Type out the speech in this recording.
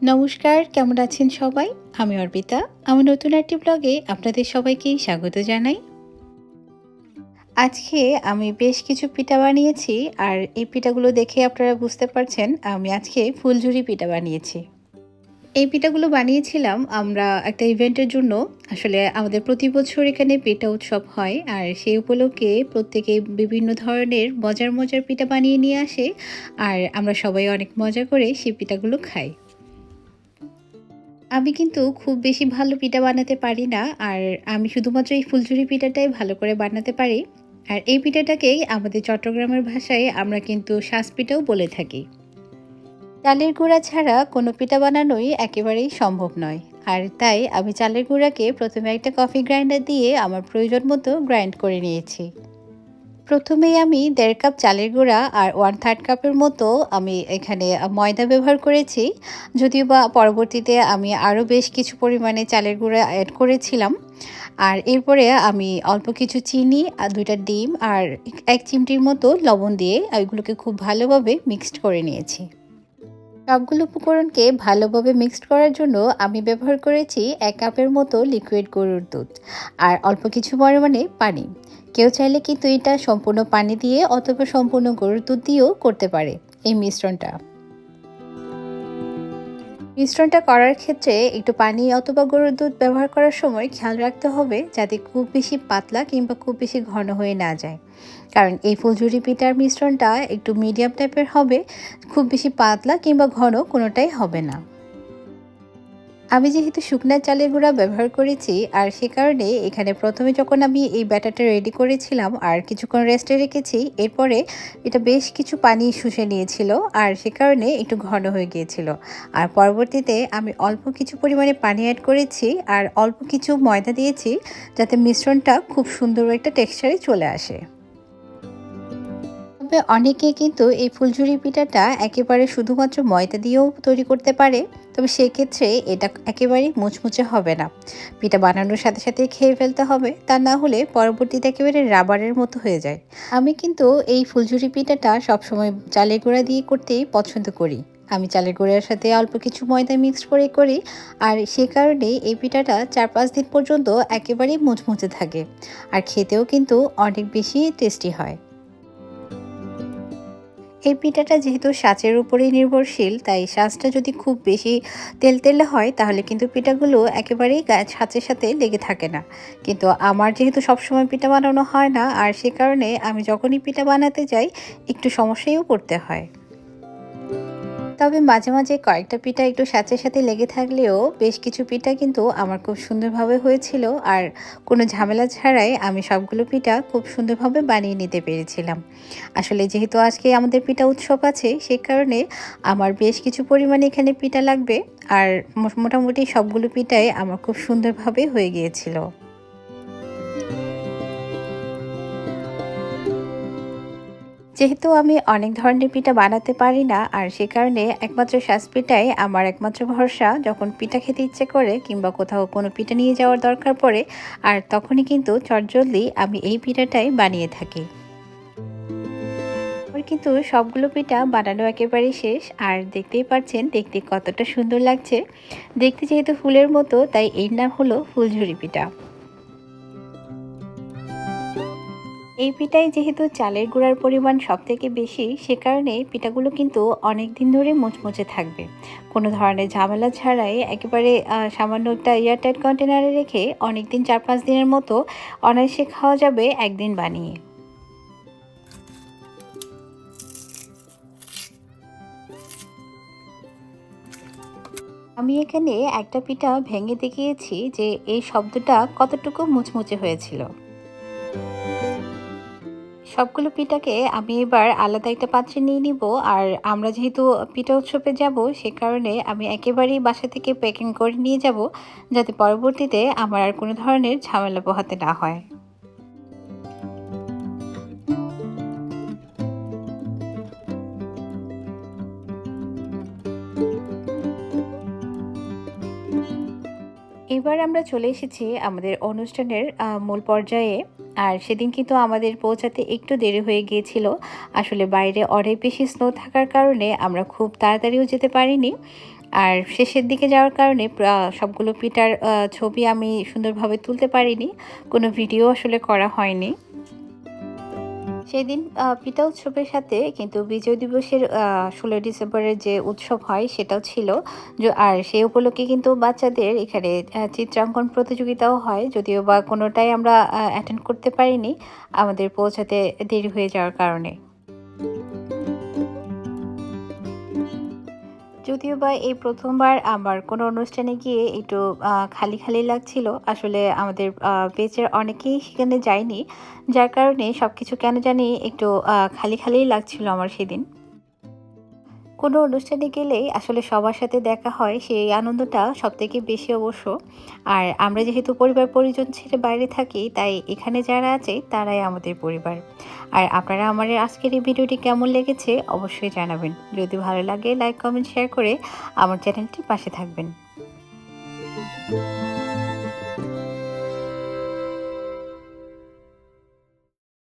নমস্কার, কেমন আছেন সবাই? আমি অর্পিতা। আমার নতুন একটি ব্লগে আপনাদের সবাইকে স্বাগত জানাই। আজকে আমি বেশ কিছু পিঠা বানিয়েছি, আর এই পিঠাগুলো দেখে আপনারা বুঝতে পারছেন আমি আজকে ফুলঝুরি পিঠা বানিয়েছি। এই পিঠাগুলো বানিয়েছিলাম আমরা একটা ইভেন্টের জন্য। আসলে আমাদের প্রতি বছর এখানে পিঠা উৎসব হয়, আর সেই উপলক্ষে প্রত্যেকে বিভিন্ন ধরনের মজার মজার পিঠা বানিয়ে নিয়ে আসে, আর আমরা সবাই অনেক মজা করে সেই পিঠাগুলো খাই। আমি কিন্তু খুব বেশি ভালো পিঠা বানাতে পারি না, আর আমি শুধুমাত্র এই ফুলঝুরি পিঠাটাই ভালো করে বানাতে পারি। আর এই পিঠাটাকেই আমাদের চট্টগ্রামের ভাষায় আমরা কিন্তু শাঁস পিঠাও বলে থাকি। চালের গুঁড়া ছাড়া কোনো পিঠা বানানোই একেবারেই সম্ভব নয়, আর তাই আমি চালের গুঁড়াকে প্রথমে একটা কফি গ্রাইন্ডার দিয়ে আমার প্রয়োজন মতো গ্রাইন্ড করে নিয়েছি। প্রথমেই আমি 1.5 কাপ চালের গুঁড়া আর 1/3 কাপের মতো আমি এখানে ময়দা ব্যবহার করেছি। যদিও বা পরবর্তীতে আমি আরও বেশ কিছু পরিমাণে চালের গুঁড়া অ্যাড করেছিলাম। আর এরপরে আমি অল্প কিছু চিনি আর 2টা ডিম আর 1 চিমটির মতো লবণ দিয়ে ওইগুলোকে খুব ভালোভাবে মিক্সড করে নিয়েছি। সবগুলো উপকরণকে ভালোভাবে মিক্সড করার জন্য আমি ব্যবহার করেছি 1 কাপের মতো লিকুইড গরুর দুধ আর অল্প কিছু পরিমাণে পানি। কেউ চাইলে কিন্তু এটা সম্পূর্ণ পানি দিয়ে অথবা সম্পূর্ণ গরুর দুধ দিয়েও করতে পারে এই মিশ্রণটা করার ক্ষেত্রে একটু পানি অথবা গরুর দুধ ব্যবহার করার সময় খেয়াল রাখতে হবে যাতে খুব বেশি পাতলা কিংবা খুব বেশি ঘন হয়ে না যায়। কারণ এই ফুলঝুরি পিঠার মিশ্রণটা একটু মিডিয়াম টাইপের হবে, খুব বেশি পাতলা কিংবা ঘন কোনোটাই হবে না। আমি যেহেতু শুকনা চালের গুঁড়া ব্যবহার করেছি, আর সে কারণে এখানে প্রথমে যখন আমি এই ব্যাটারটা রেডি করেছিলাম আর কিছুক্ষণ রেস্টে রেখেছি, এরপরে এটা বেশ কিছু পানি শুষে নিয়েছিল, আর সে কারণে একটু ঘন হয়ে গিয়েছিল। আর পরবর্তীতে আমি অল্প কিছু পরিমাণে পানি অ্যাড করেছি আর অল্প কিছু ময়দা দিয়েছি, যাতে মিশ্রণটা খুব সুন্দর একটা টেক্সচারে চলে আসে। তবে অনেকে কিন্তু এই ফুলঝুরি পিঠাটা একেবারে শুধুমাত্র ময়দা দিয়েও তৈরি করতে পারে। তবে সেক্ষেত্রে এটা একেবারেই মুচমুচে হবে না। পিঠা বানানোর সাথে সাথে খেয়ে ফেলতে হবে, তা না হলে পরবর্তীতে একেবারে রাবারের মতো হয়ে যায়। আমি কিন্তু এই ফুলঝুরি পিঠাটা সবসময় চালের গুঁড়া দিয়ে করতেই পছন্দ করি। আমি চালের গুঁড়ার সাথে অল্প কিছু ময়দা মিক্সড করে করি, আর সে কারণে এই পিঠাটা 4-5 দিন পর্যন্ত একেবারেই মুচমুচে থাকে, আর খেতেও কিন্তু অনেক বেশি টেস্টি হয়। এই পিঠাটা যেহেতু ছাঁচের উপরেই নির্ভরশীল, তাই ছাঁচটা যদি খুব বেশি তেলতেলে হয় তাহলে কিন্তু পিঠাগুলো একেবারেই ছাঁচের সাথে লেগে থাকে না। কিন্তু আমার যেহেতু সবসময় পিঠা বানানো হয় না, আর সে কারণে আমি যখনই পিঠা বানাতে যাই একটু সমস্যায়ও পড়তে হয়। তবে মাঝে মাঝে কয়েকটা পিঠা একটু স্যাঁচের সাথে লেগে থাকলেও বেশ কিছু পিঠা কিন্তু আমার খুব সুন্দরভাবে হয়েছিল, আর কোনো ঝামেলা ছাড়াই আমি সবগুলো পিঠা খুব সুন্দরভাবে বানিয়ে নিতে পেরেছিলাম। আসলে যেহেতু আজকে আমাদের পিঠা উৎসব আছে, সে কারণে আমার বেশ কিছু পরিমাণে এখানে পিঠা লাগবে, আর মোটামুটি সবগুলো পিঠাই আমার খুব সুন্দরভাবে হয়ে গিয়েছিল। যেহেতু আমি অনেক ধরনের পিঠা বানাতে পারি না, আর সে কারণে একমাত্র শ্বাস পিঠাই আমার একমাত্র ভরসা যখন পিঠা খেতে ইচ্ছে করে কিংবা কোথাও কোনো পিঠা নিয়ে যাওয়ার দরকার পড়ে, আর তখনই কিন্তু চটজলদি আমি এই পিঠাটাই বানিয়ে থাকি। আমার কিন্তু সবগুলো পিঠা বানানো একেবারেই শেষ, আর দেখতেই পাচ্ছেন দেখতে কতটা সুন্দর লাগছে। দেখতে যেহেতু ফুলের মতো, তাই এর নাম হলো ফুলঝুরি পিঠা। এই পিঠায় যেহেতু চালের গুঁড়ার পরিমাণ সবথেকে বেশি, সে কারণে পিঠাগুলো কিন্তু অনেক দিন ধরে মুচমুচে থাকবে। কোনো ধরনের ঝামেলা ছাড়াই একেবারে সামান্য একটা এয়ারটাইট কন্টেনারে রেখে অনেক দিন 4-5 দিনের মতো অনায়াসে খাওয়া যাবে একদিন বানিয়ে। আমি এখানে একটা পিঠা ভেঙে দেখিয়েছি যে এই শব্দটা কতটুকু মুচমুচে হয়েছিল। সবগুলো পিঠাকে আমি এবার আলাদা একটা পাত্রে নিয়ে নিব, আর আমরা যেহেতু পিঠা উৎসবে যাব, সে কারণে আমি একেবারেই বাসা থেকে প্যাকিং করে নিয়ে যাব, যাতে পরবর্তীতে আমার আর কোনো ধরনের ঝামেলা পোহাতে না হয়। এবার আমরা চলে এসেছি আমাদের অনুষ্ঠানের মূল পর্যায়ে। আর সেদিন কিন্তু আমাদের পৌঁছাতে একটু দেরি হয়ে গিয়েছিল। আসলে বাইরে অনেক বেশি স্নো থাকার কারণে আমরা খুব তাড়াতাড়িও যেতে পারিনি। আর শেষের দিকে যাওয়ার কারণে সবগুলো পিঠার ছবি আমি সুন্দরভাবে তুলতে পারিনি, কোনো ভিডিও আসলে করা হয়নি। সেদিন পিঠা উৎসবের সাথে কিন্তু বিজয় দিবসের ১৬ ডিসেম্বরের যে উৎসব হয় সেটাও ছিল। আর সেই উপলক্ষে কিন্তু বাচ্চাদের এখানে চিত্রাঙ্কন প্রতিযোগিতাও হয়। যদিও বা কোনোটাই আমরা অ্যাটেন্ড করতে পারিনি আমাদের পৌঁছাতে দেরি হয়ে যাওয়ার কারণে। যদিও বা এই প্রথমবার আমার কোনো অনুষ্ঠানে গিয়ে একটু খালি, খালি লাগছিল। আসলে আমাদের ব্যাচের অনেকেই সেখানে যায়নি। যার কারণে সবকিছু কেন জানি একটু খালি, খালিই লাগছিল আমার সেদিন। কোনো অনুষ্ঠানে গেলেই আসলে সবার সাথে দেখা হয়, সেই আনন্দটা সবথেকে বেশি অবশ্য। আর আমরা যেহেতু পরিবার পরিজন ছেড়ে বাইরে থাকি, তাই এখানে যারা আছে তারাই আমাদের পরিবার। আর আপনারা আমার আজকের এই ভিডিওটি কেমন লেগেছে অবশ্যই জানাবেন। যদি ভালো লাগে লাইক, কমেন্ট, শেয়ার করে আমার চ্যানেলটির পাশে থাকবেন।